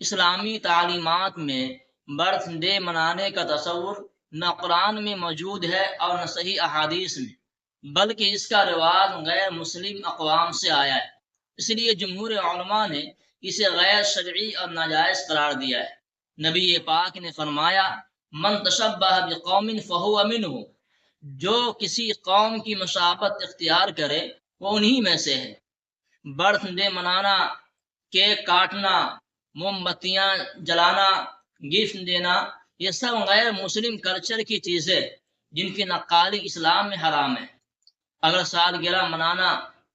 اسلامی تعلیمات میں برتھ ڈے منانے کا تصور نہ قرآن میں موجود ہے اور نہ صحیح احادیث میں، بلکہ اس کا رواج غیر مسلم اقوام سے آیا ہے۔ اس لیے جمہور علماء نے اسے غیر شرعی اور ناجائز قرار دیا ہے۔ نبی پاک نے فرمایا، من تشبہ بقوم فہو منہ، جو کسی قوم کی مشابہت اختیار کرے وہ انہی میں سے ہے۔ برتھ ڈے منانا، کیک کاٹنا، موم بتیاں جلانا، گفٹ دینا، یہ سب غیر مسلم کلچر کی چیزیں جن کی نقالی اسلام میں حرام ہے۔ اگر سالگرہ منانا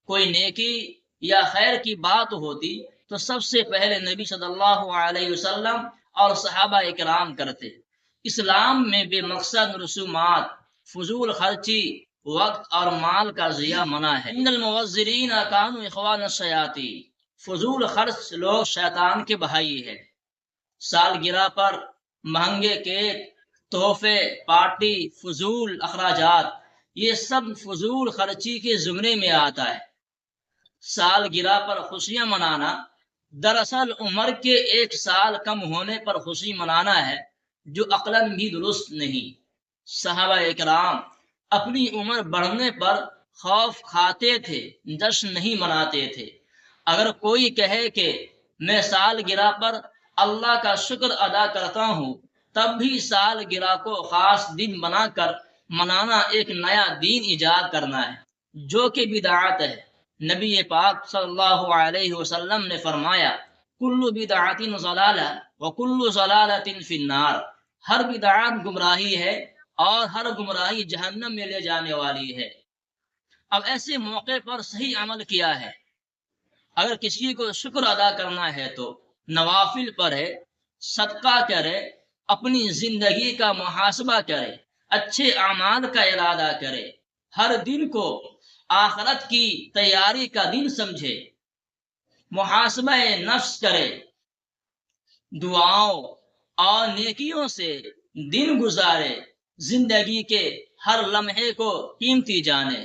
کوئی نیکی یا خیر کی بات ہوتی تو سب سے پہلے نبی صلی اللہ علیہ وسلم اور صحابہ اکرام کرتے۔ اسلام میں بے مقصد رسومات، فضول خرچی، وقت اور مال کا ضیاع منع ہے۔ ان المبذرین کانوا اخوان الشیاطین، فضول خرچ لوگ شیطان کے بھائی ہے۔ سالگرہ پر مہنگے کیک، تحفے، پارٹی، فضول اخراجات، یہ سب فضول خرچی کے زمرے میں آتا ہے۔ سالگرہ پر خوشیاں منانا دراصل عمر کے 1 سال کم ہونے پر خوشی منانا ہے، جو عقلاً بھی درست نہیں۔ صحابہ اکرام اپنی عمر بڑھنے پر خوف کھاتے تھے، جشن نہیں مناتے تھے۔ اگر کوئی کہے کہ میں سالگرہ پر اللہ کا شکر ادا کرتا ہوں، تب بھی سالگرہ کو خاص دن بنا کر منانا ایک نیا دین ایجاد کرنا ہے، جو کہ بدعت ہے۔ نبی پاک صلی اللہ علیہ وسلم نے فرمایا، کل بدعت ضلالہ وکل ضلالۃ فی النار، ہر بدعت گمراہی ہے اور ہر گمراہی جہنم میں لے جانے والی ہے۔ اب ایسے موقع پر صحیح عمل کیا ہے؟ اگر کسی کو شکر ادا کرنا ہے تو نوافل پڑھے، صدقہ کرے، اپنی زندگی کا محاسبہ کرے، اچھے اعمال کا ارادہ کرے، ہر دن کو آخرت کی تیاری کا دن سمجھے، محاسبہ نفس کرے، دعاؤں اور نیکیوں سے دن گزارے، زندگی کے ہر لمحے کو قیمتی جانے۔